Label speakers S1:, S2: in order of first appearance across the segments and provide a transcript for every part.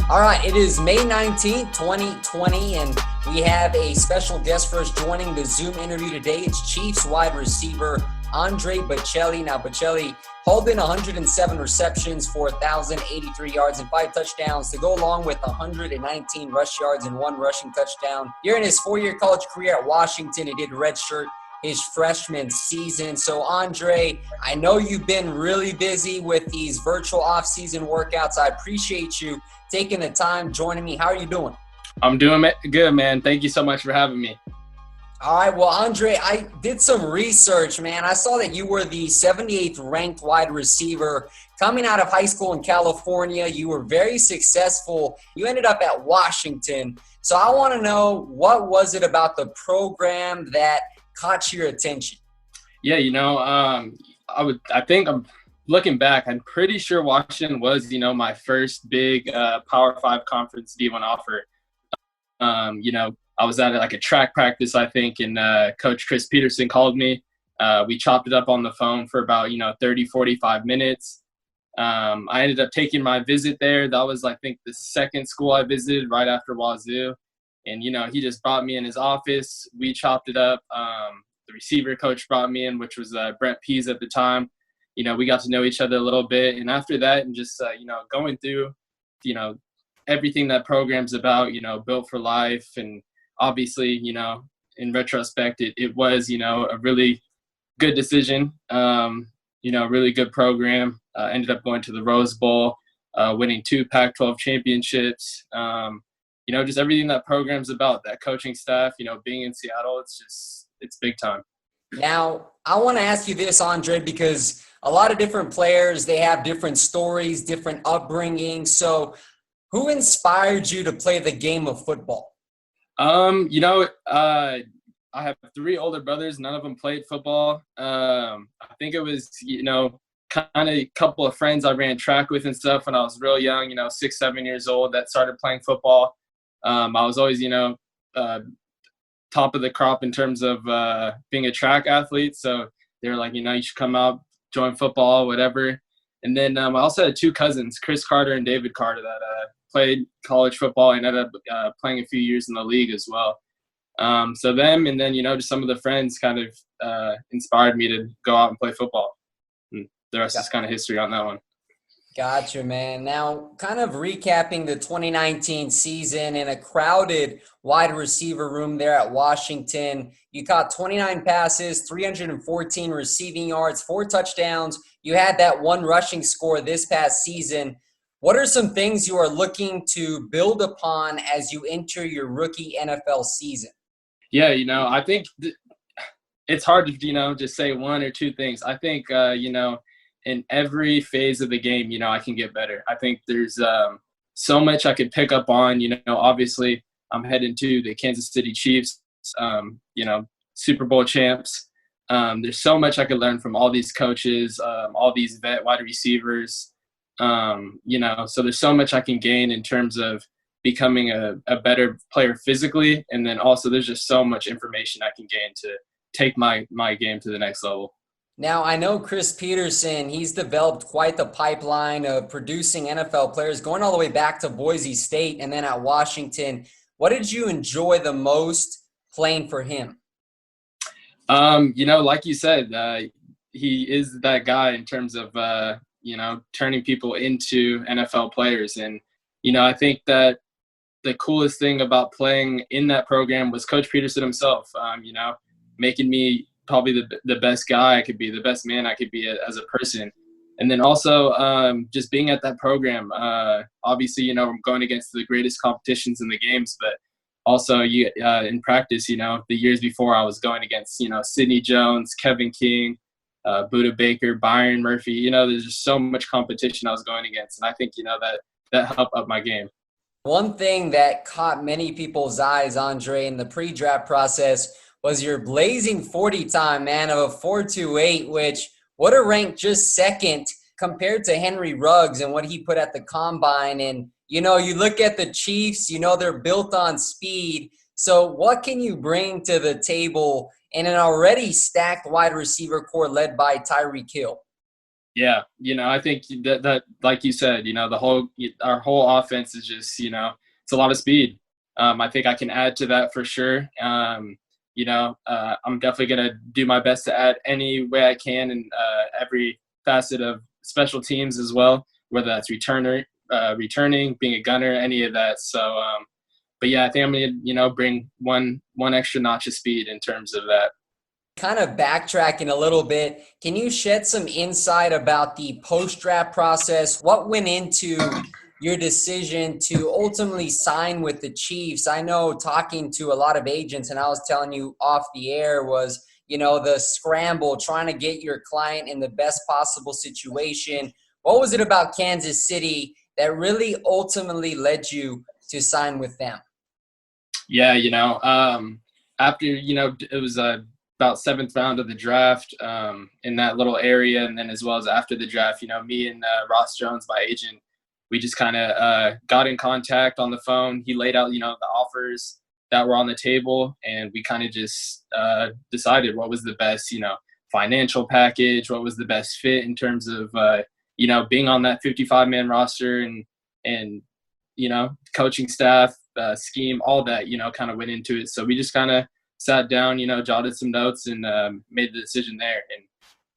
S1: All right, it is May 19th, 2020, and we have a special guest for us joining the Zoom interview today. It's Chiefs wide receiver Andre Baccellia. Now, Baccellia hauled in 107 receptions for 1,083 yards and 5 touchdowns to go along with 119 rush yards and 1 rushing touchdown. During his 4-year college career at Washington, he did redshirt his freshman season. So, Andre, I know you've been really busy with these virtual offseason workouts. I appreciate you taking the time joining me. How are you doing?
S2: I'm doing good, man. Thank you so much for having me.
S1: All right. Well, Andre, I did some research, man. I saw that you were the 78th ranked wide receiver coming out of high school in California. You were very successful. You ended up at Washington. So I want to know, what was it about the program that caught your attention?
S2: Yeah, I think I'm looking back, I'm pretty sure Washington was, my first big Power 5 conference D1 offer. I was at like a track practice, I think, and Coach Peterson called me. We chopped it up on the phone for about, 30, 45 minutes. I ended up taking my visit there. That was, I think, the second school I visited right after Wazoo. And, he just brought me in his office. We chopped it up. The receiver coach brought me in, which was Brent Pease at the time. We got to know each other a little bit. And after that, and just, going through, everything that program's about, built for life. And obviously, in retrospect, it was, a really good decision, really good program. Ended up going to the Rose Bowl, winning 2 Pac-12 championships. Just everything that program's about, that coaching staff, being in Seattle, it's big time.
S1: Now, I want to ask you this, Andre, because a lot of different players, they have different stories, different upbringing. So who inspired you to play the game of football?
S2: I have 3 older brothers. None of them played football. I think it was, kind of a couple of friends I ran track with and stuff when I was real young, 6, 7 years old, that started playing football. I was always, top of the crop in terms of being a track athlete. So they were like, you should come out, join football, whatever. And then I also had 2 cousins, Chris Carter and David Carter, that played college football and ended up playing a few years in the league as well. So them, and then, just some of the friends kind of inspired me to go out and play football. And the rest is kind of history on that one.
S1: Gotcha, man. Now, kind of recapping the 2019 season in a crowded wide receiver room there at Washington, you caught 29 passes, 314 receiving yards, 4 touchdowns. You had that 1 rushing score this past season. What are some things you are looking to build upon as you enter your rookie NFL season?
S2: Yeah, I think it's hard to, just say 1 or 2 things. I think, in every phase of the game, I can get better. I think there's so much I could pick up on. Obviously I'm heading to the Kansas City Chiefs, Super Bowl champs. There's so much I could learn from all these coaches, all these vet wide receivers. So there's so much I can gain in terms of becoming a better player physically. And then also there's just so much information I can gain to take my game to the next level.
S1: Now, I know Chris Peterson, he's developed quite the pipeline of producing NFL players, going all the way back to Boise State and then at Washington. What did you enjoy the most playing for him?
S2: Like you said, he is that guy in terms of, turning people into NFL players. And, I think that the coolest thing about playing in that program was Coach Peterson himself, making me probably the best guy I could be, the best man I could be as a person. And then also just being at that program, obviously, I'm going against the greatest competitions in the games, but also in practice, the years before I was going against, Sidney Jones, Kevin King, Buda Baker, Byron Murphy. There's just so much competition I was going against. And I think, that helped up my game.
S1: One thing that caught many people's eyes, Andre, in the pre-draft process was your blazing 40 time, man, of a 4.28, which would have ranked just second compared to Henry Ruggs and what he put at the combine. And, you look at the Chiefs, they're built on speed. So what can you bring to the table in an already stacked wide receiver core led by Tyreek Hill?
S2: Yeah, I think that like you said, our whole offense is just, it's a lot of speed. I think I can add to that for sure. I'm definitely gonna do my best to add any way I can in every facet of special teams as well, whether that's returning, being a gunner, any of that. So, but yeah, I think I'm gonna, bring one extra notch of speed in terms of that.
S1: Kind of backtracking a little bit, can you shed some insight about the post-draft process? What went into your decision to ultimately sign with the Chiefs? I know talking to a lot of agents, and I was telling you off the air, was, the scramble, trying to get your client in the best possible situation. What was it about Kansas City that really ultimately led you to sign with them?
S2: Yeah, after, it was about seventh round of the draft in that little area. And then as well as after the draft, me and Ross Jones, my agent, we just kind of got in contact on the phone. He laid out, the offers that were on the table, and we kind of just decided what was the best, financial package, what was the best fit in terms of, being on that 55-man roster and, coaching staff, scheme, all that, kind of went into it. So we just kind of sat down, jotted some notes and made the decision there.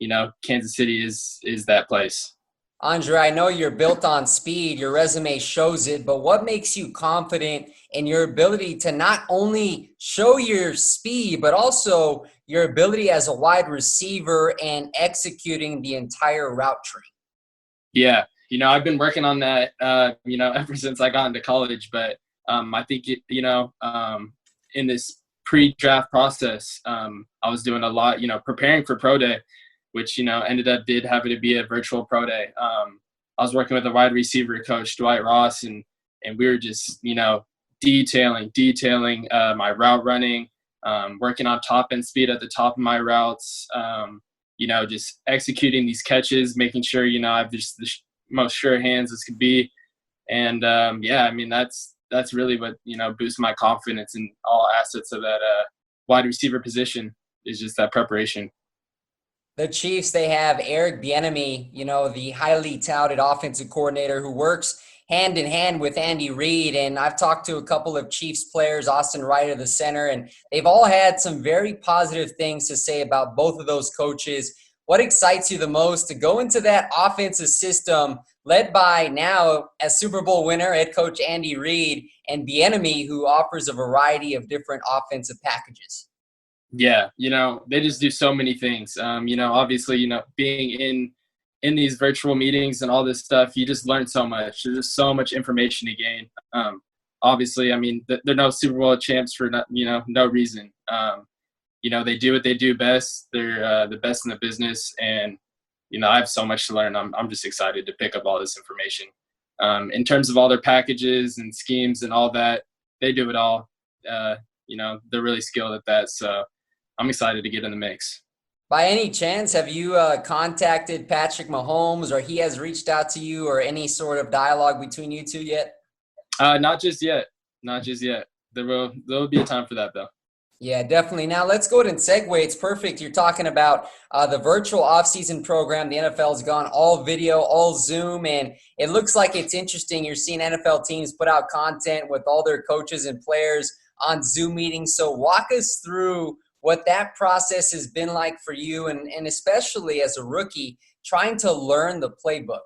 S2: And, Kansas City is that place.
S1: Andre, I know you're built on speed. Your resume shows it, but what makes you confident in your ability to not only show your speed, but also your ability as a wide receiver and executing the entire route tree?
S2: Yeah. I've been working on that, ever since I got into college, but I think, in this pre-draft process, I was doing a lot, preparing for pro day, which, ended up having to be a virtual pro day. I was working with a wide receiver coach, Dwight Ross, and we were just, detailing my route running, working on top end speed at the top of my routes, just executing these catches, making sure, I have just the most sure hands as could be. And that's really what, boosts my confidence in all assets of that wide receiver position, is just that preparation.
S1: The Chiefs, they have Eric Bieniemy, the highly touted offensive coordinator who works hand in hand with Andy Reid. And I've talked to a couple of Chiefs players, Austin Ryder, the center, and they've all had some very positive things to say about both of those coaches. What excites you the most to go into that offensive system led by now as Super Bowl winner head coach Andy Reid and Bieniemy, who offers a variety of different offensive packages?
S2: Yeah, they just do so many things. Obviously, being in these virtual meetings and all this stuff, you just learn so much. There's just so much information to gain. Obviously, they're no Super Bowl champs for no reason. They do what they do best. They're the best in the business, and I have so much to learn. I'm just excited to pick up all this information. In terms of all their packages and schemes and all that, they do it all. They're really skilled at that. So I'm excited to get in the mix.
S1: By any chance, have you contacted Patrick Mahomes, or he has reached out to you, or any sort of dialogue between you two yet?
S2: Not just yet. There will be a time for that, though.
S1: Yeah, definitely. Now let's go ahead and segue. It's perfect. You're talking about the virtual offseason program. The NFL's gone all video, all Zoom, and it looks like it's interesting. You're seeing NFL teams put out content with all their coaches and players on Zoom meetings. So walk us through what that process has been like for you, and especially as a rookie, trying to learn the playbook.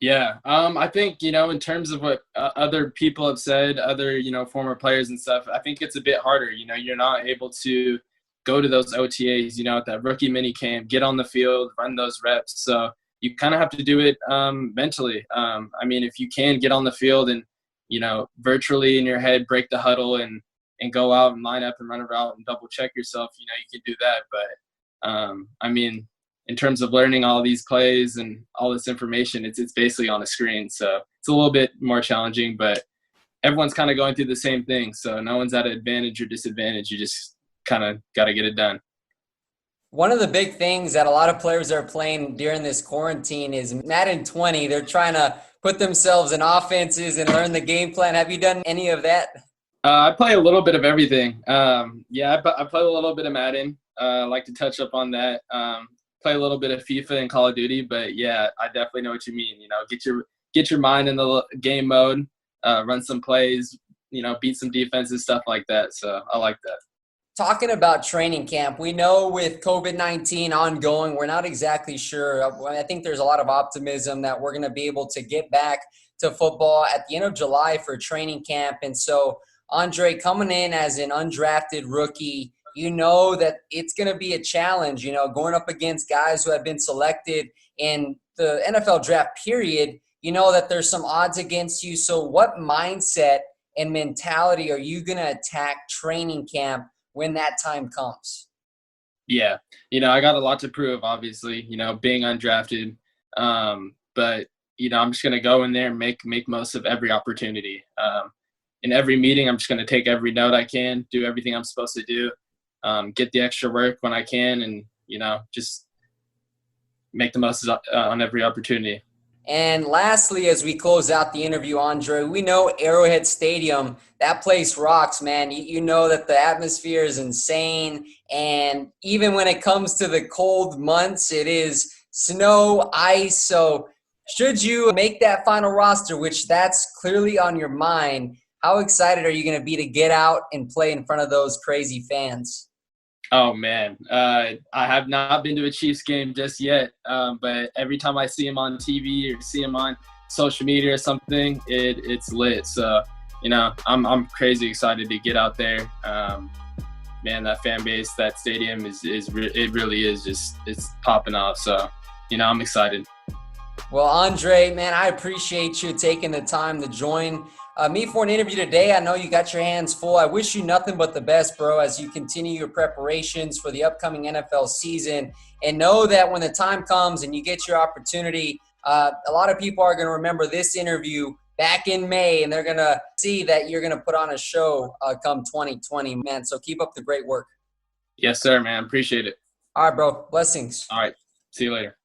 S2: Yeah, I think, in terms of what other people have said, other, former players and stuff, I think it's a bit harder. You're not able to go to those OTAs, at that rookie mini camp, get on the field, run those reps. So you kind of have to do it mentally. If you can get on the field and, virtually in your head, break the huddle and go out and line up and run a route and double check yourself, you can do that. But, in terms of learning all these plays and all this information, it's basically on a screen. So it's a little bit more challenging, but everyone's kind of going through the same thing. So no one's at an advantage or disadvantage. You just kind of got to get it done.
S1: One of the big things that a lot of players are playing during this quarantine is Madden 20. They're trying to put themselves in offenses and learn the game plan. Have you done any of that?
S2: I play a little bit of everything. I play a little bit of Madden. I like to touch up on that. play a little bit of FIFA and Call of Duty, but yeah, I definitely know what you mean. Get your mind in the game mode, run some plays, beat some defenses, stuff like that. So I like that.
S1: Talking about training camp, we know with COVID-19 ongoing, we're not exactly sure. I think there's a lot of optimism that we're going to be able to get back to football at the end of July for training camp. And so, Andre, coming in as an undrafted rookie, you know that it's going to be a challenge, going up against guys who have been selected in the NFL draft period. You know that there's some odds against you. So what mindset and mentality are you going to attack training camp when that time comes?
S2: Yeah. I got a lot to prove, obviously, being undrafted. But, I'm just going to go in there and make most of every opportunity. In every meeting, I'm just going to take every note I can, do everything I'm supposed to do, get the extra work when I can, and, just make the most on every opportunity.
S1: And lastly, as we close out the interview, Andre, we know Arrowhead Stadium, that place rocks, man. You know that the atmosphere is insane. And even when it comes to the cold months, it is snow, ice. So should you make that final roster, which that's clearly on your mind, how excited are you going to be to get out and play in front of those crazy fans?
S2: Oh, man. I have not been to a Chiefs game just yet, but every time I see him on TV or see him on social media or something, it's lit. So, I'm crazy excited to get out there. Man, that fan base, that stadium it really is it's popping off. So, I'm excited.
S1: Well, Andre, man, I appreciate you taking the time to join me for an interview today. I know you got your hands full. I wish you nothing but the best, bro, as you continue your preparations for the upcoming NFL season. And know that when the time comes and you get your opportunity, a lot of people are going to remember this interview back in May, and they're going to see that you're going to put on a show come 2020, man. So keep up the great work.
S2: Yes, sir, man. Appreciate it.
S1: All right, bro. Blessings.
S2: All right. See you later.